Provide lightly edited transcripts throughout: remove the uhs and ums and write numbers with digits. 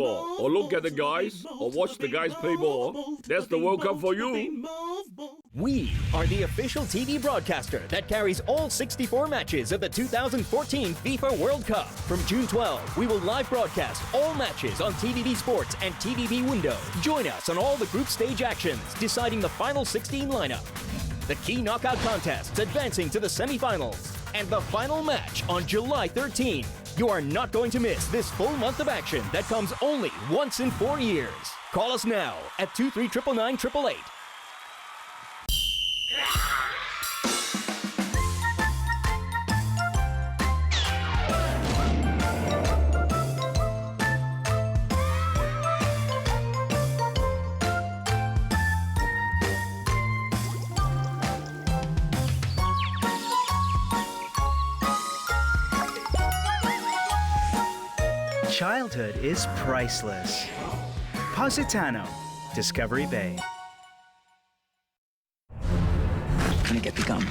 Or look at the guys, or watch the guys play ball. That's the World Cup for you. We are the official TV broadcaster that carries all 64 matches of the 2014 FIFA World Cup. From June 12, we will live broadcast all matches on TVB Sports and TVB Window. Join us on all the group stage actions, deciding the final 16 lineup, the key knockout contests advancing to the semifinals, and the final match on July 13. You are not going to miss this full month of action that comes only once in 4 years. Call us now at 2399-888. Childhood is priceless. Positano, Discovery Bay. Gonna get the gun.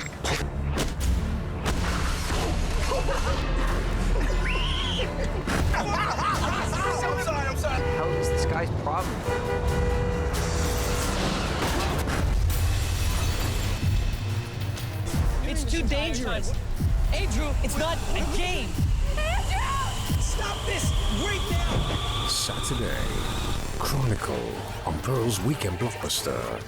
I'm sorry. How is this guy's problem? It's too dangerous. Andrew, it's not a game. Andrew! Stop this right now! Saturday, Chronicle on Pearl's Weekend Blockbuster.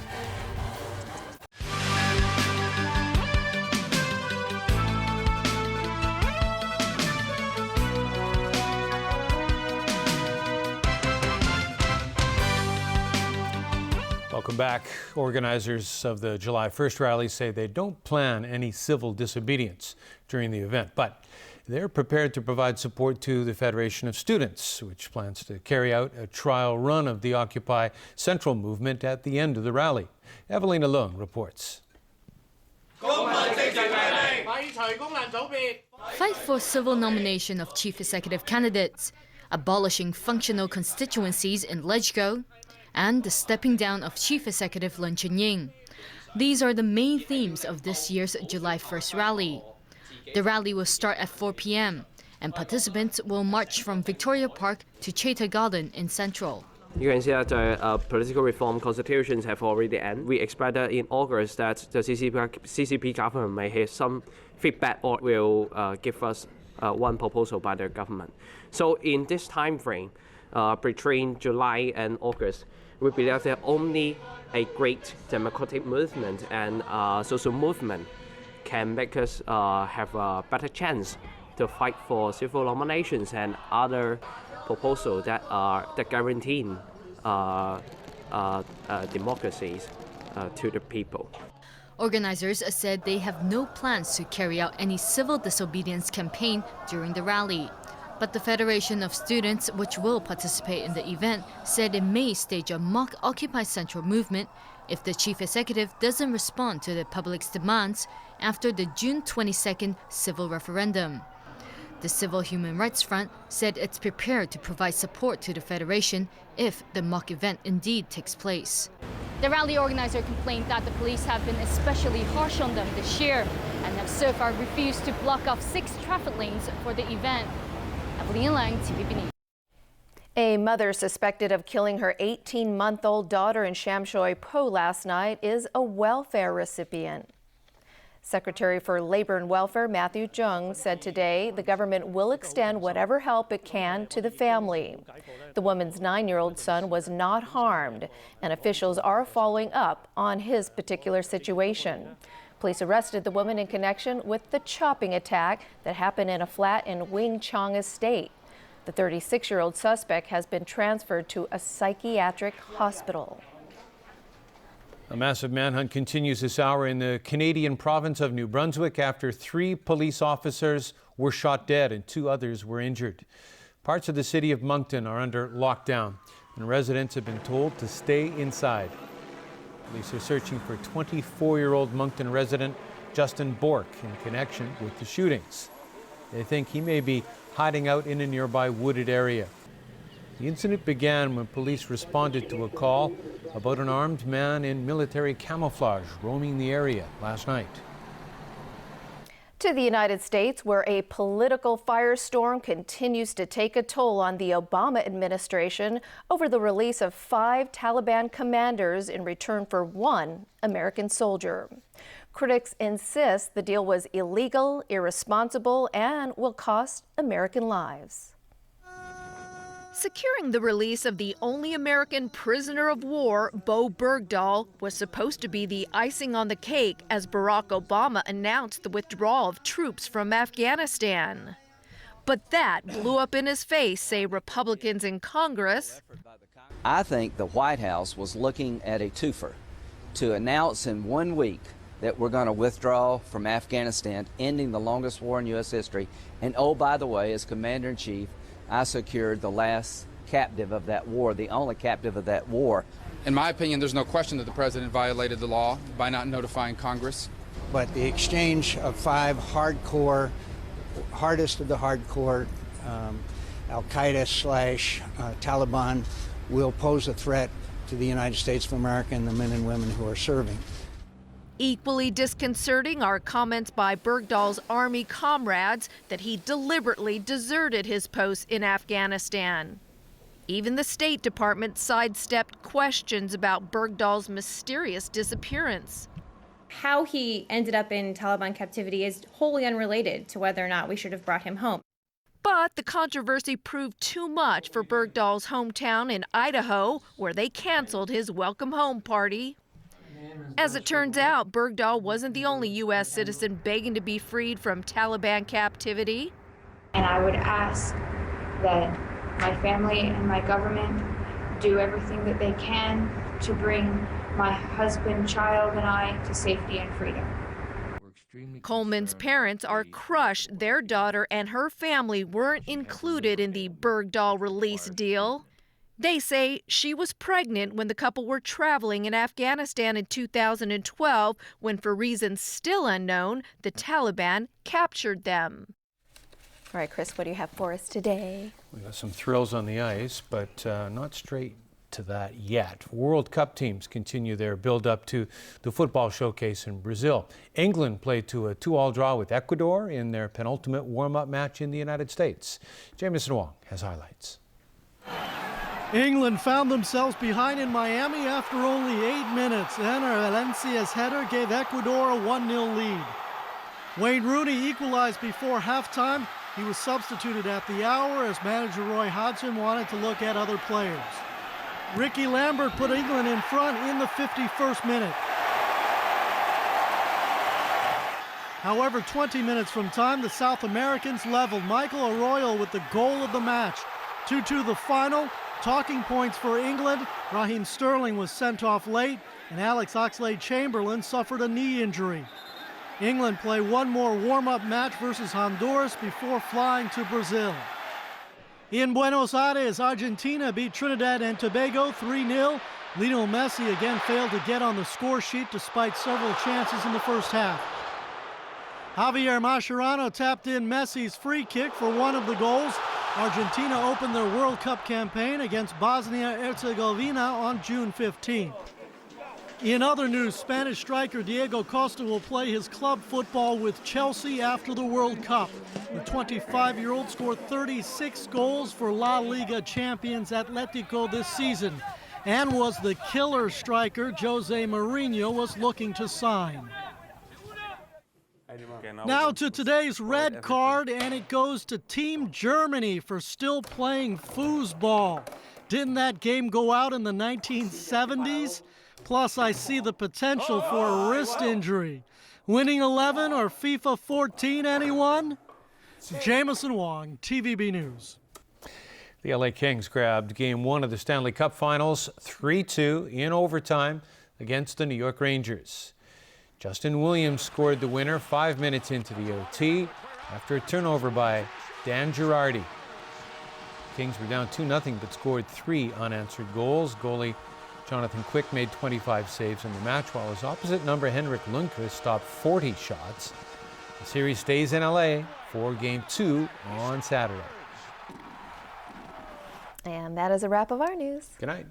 Welcome back. Organizers of the July 1st rally say they don't plan any civil disobedience during the event, but they're prepared to provide support to the Federation of Students, which plans to carry out a trial run of the Occupy Central movement at the end of the rally. Evelina Leung reports. Fight for civil nomination of chief executive candidates, abolishing functional constituencies in LegCo, and the stepping down of Chief Executive Leung Chun-ying. These are the main themes of this year's July 1st rally. The rally will start at 4 p.m. and participants will march from Victoria Park to Chater Garden in Central. You can see that the political reform constitutions have already ended. We expect that in August that the CCP government may have some feedback or will give us one proposal by the government. So in this time frame, between July and August, we believe that only a great democratic movement and social movement can make us have a better chance to fight for civil nominations and other proposals that guarantee democracies to the people. Organizers said they have no plans to carry out any civil disobedience campaign during the rally. But the Federation of Students, which will participate in the event, said it may stage a mock Occupy Central movement if the chief executive doesn't respond to the public's demands after the June 22nd civil referendum. The Civil Human Rights Front said it's prepared to provide support to the Federation if the mock event indeed takes place. The rally organizer complained that the police have been especially harsh on them this year and have so far refused to block off 6 traffic lanes for the event. Evelina Leung, TVB News. A mother suspected of killing her 18-month-old daughter in Sham Shui Po last night is a welfare recipient. Secretary for Labor and Welfare Matthew Jung said today the government will extend whatever help it can to the family. The woman's 9-year-old son was not harmed, and officials are following up on his particular situation. Police arrested the woman in connection with the chopping attack that happened in a flat in Wing Chong Estate. The 36-year-old suspect has been transferred to a psychiatric hospital. A massive manhunt continues this hour in the Canadian province of New Brunswick after 3 police officers were shot dead and 2 others were injured. Parts of the city of Moncton are under lockdown, and residents have been told to stay inside. Police are searching for 24-year-old Moncton resident Justin Bork in connection with the shootings. They think he may be hiding out in a nearby wooded area. The incident began when police responded to a call about an armed man in military camouflage roaming the area last night. To the United States, where a political firestorm continues to take a toll on the Obama administration over the release of 5 Taliban commanders in return for 1 American soldier. Critics insist the deal was illegal, irresponsible, and will cost American lives. Securing the release of the only American prisoner of war, Bo Bergdahl, was supposed to be the icing on the cake as Barack Obama announced the withdrawal of troops from Afghanistan. But that blew up in his face, say Republicans in Congress. I think the White House was looking at a twofer to announce in 1 week that we're going to withdraw from Afghanistan, ending the longest war in U.S. history. And oh, by the way, as Commander-in-Chief, I secured the last captive of that war, the only captive of that war. In my opinion, there's no question that the president violated the law by not notifying Congress. But the exchange of 5 hardcore, hardest of the hardcore, Al-Qaeda / Taliban will pose a threat to the United States of America and the men and women who are serving. Equally disconcerting are comments by Bergdahl's Army comrades that he deliberately deserted his post in Afghanistan. Even the State Department sidestepped questions about Bergdahl's mysterious disappearance. How he ended up in Taliban captivity is wholly unrelated to whether or not we should have brought him home. But the controversy proved too much for Bergdahl's hometown in Idaho, where they canceled his welcome home party. As it turns out, Bergdahl wasn't the only U.S. citizen begging to be freed from Taliban captivity. And I would ask that my family and my government do everything that they can to bring my husband, child, and I to safety and freedom. Coleman's parents are crushed their daughter and her family weren't included in the Bergdahl release deal. They say she was pregnant when the couple were traveling in Afghanistan in 2012 when, for reasons still unknown, the Taliban captured them. All right, Chris, what do you have for us today? We got some thrills on the ice, but not straight to that yet. World Cup teams continue their build-up to the football showcase in Brazil. England played to a 2-2 draw with Ecuador in their penultimate warm-up match in the United States. Jameson Wong has highlights. England found themselves behind in Miami after only 8 minutes. Ener Valencia's header gave Ecuador a 1-0 lead. Wayne Rooney equalized before halftime. He was substituted at the hour as manager Roy Hodgson wanted to look at other players. Ricky Lambert put England in front in the 51st minute. However, 20 minutes from time, the South Americans leveled. Michael Arroyo with the goal of the match. 2-2 the final. Talking points for England. Raheem Sterling was sent off late, and Alex Oxlade-Chamberlain suffered a knee injury. England play one more warm-up match versus Honduras before flying to Brazil. In Buenos Aires, Argentina beat Trinidad and Tobago 3-0. Lionel Messi again failed to get on the score sheet despite several chances in the first half. Javier Mascherano tapped in Messi's free kick for one of the goals. Argentina opened their World Cup campaign against Bosnia-Herzegovina on June 15th. In other news, Spanish striker Diego Costa will play his club football with Chelsea after the World Cup. The 25-year-old scored 36 goals for La Liga champions Atletico this season and was the killer striker Jose Mourinho was looking to sign. Now to today's red card, and it goes to Team Germany for still playing foosball. Didn't that game go out in the 1970s? Plus, I see the potential for a wrist injury. Winning 11 or FIFA 14, anyone? Jameson Wong, TVB News. The LA Kings grabbed Game 1 of the Stanley Cup Finals 3-2 in overtime against the New York Rangers. Justin Williams scored the winner 5 minutes into the OT after a turnover by Dan Girardi. Kings were down 2-0 but scored 3 unanswered goals. Goalie Jonathan Quick made 25 saves in the match, while his opposite number Henrik Lundqvist stopped 40 shots. The series stays in LA for Game 2 on Saturday. And that is a wrap of our news. Good night.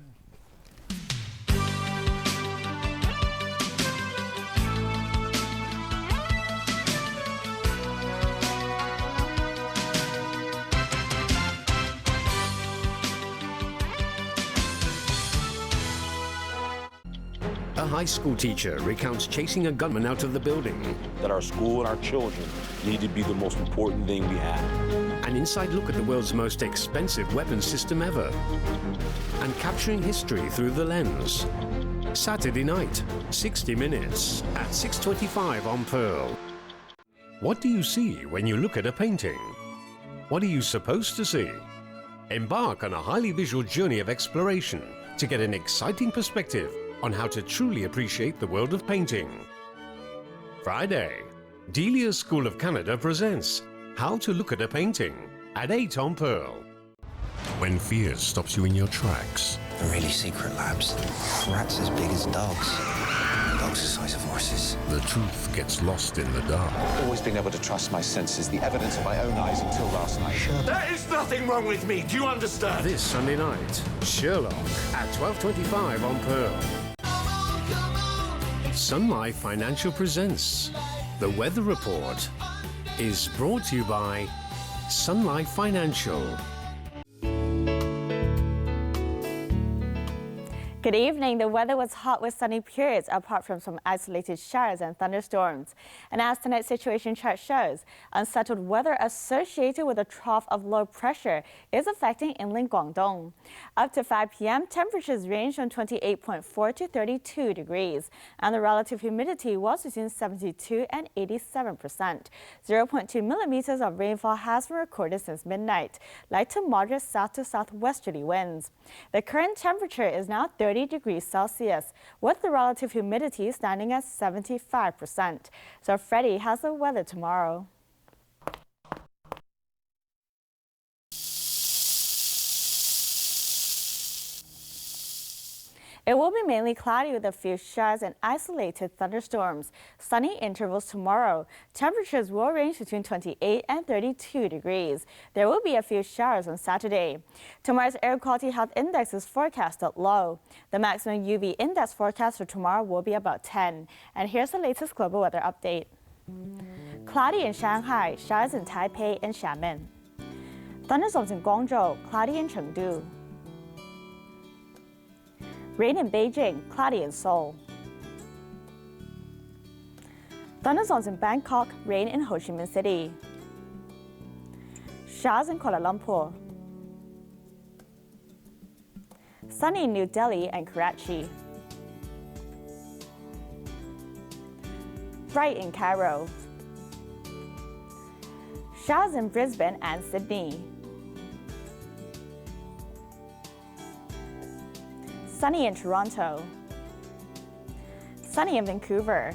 A high school teacher recounts chasing a gunman out of the building. That our school and our children need to be the most important thing we have. An inside look at the world's most expensive weapons system ever. And capturing history through the lens. Saturday night, 60 Minutes at 6:25 on Pearl. What do you see when you look at a painting? What are you supposed to see? Embark on a highly visual journey of exploration to get an exciting perspective on how to truly appreciate the world of painting. Friday, Delia's School of Canada presents How to Look at a Painting at 8 on Pearl. When fear stops you in your tracks. The really secret labs. Rats as big as dogs. Dogs the size of horses. The truth gets lost in the dark. I've always been able to trust my senses, the evidence of my own eyes until last night. There is nothing wrong with me, do you understand? This Sunday night, Sherlock at 12:25 on Pearl. Sun Life Financial presents The Weather Report is brought to you by Sun Life Financial. Good evening. The weather was hot with sunny periods, apart from some isolated showers and thunderstorms. And as tonight's situation chart shows, unsettled weather associated with a trough of low pressure is affecting inland Guangdong. Up to 5 p.m., temperatures ranged from 28.4 to 32 degrees, and the relative humidity was between 72 and 87%. 0.2 millimeters of rainfall has been recorded since midnight, light to moderate south to southwesterly winds. The current temperature is now 30 degrees Celsius, with the relative humidity standing at 75%. So Freddie has the weather tomorrow. It will be mainly cloudy with a few showers and isolated thunderstorms. Sunny intervals tomorrow. Temperatures will range between 28 and 32 degrees. There will be a few showers on Saturday. Tomorrow's Air Quality Health Index is forecasted low. The maximum UV index forecast for tomorrow will be about 10. And here's the latest global weather update. Cloudy in Shanghai, showers in Taipei and Xiamen. Thunderstorms in Guangzhou, cloudy in Chengdu. Rain in Beijing, cloudy in Seoul. Thunderstorms in Bangkok, rain in Ho Chi Minh City. Showers in Kuala Lumpur. Sunny in New Delhi and Karachi. Bright in Cairo. Showers in Brisbane and Sydney. Sunny in Toronto. Sunny in Vancouver.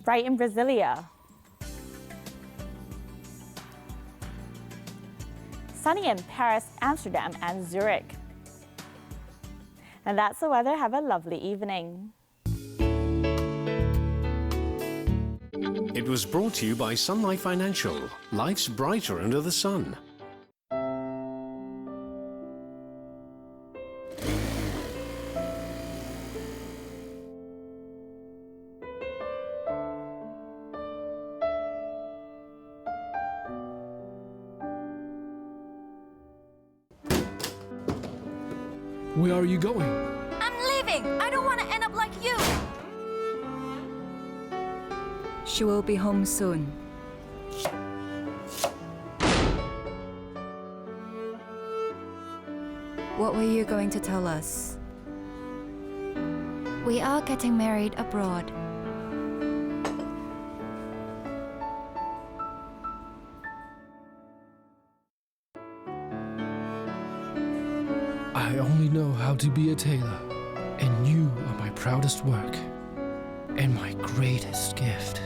Bright in Brasilia. Sunny in Paris, Amsterdam, and Zurich. And that's the weather. Have a lovely evening. It was brought to you by Sun Life Financial. Life's brighter under the sun. Where are you going? I'm leaving! I don't want to end up like you! She will be home soon. What were you going to tell us? We are getting married abroad. I only know how to be a tailor, and you are my proudest work and my greatest gift.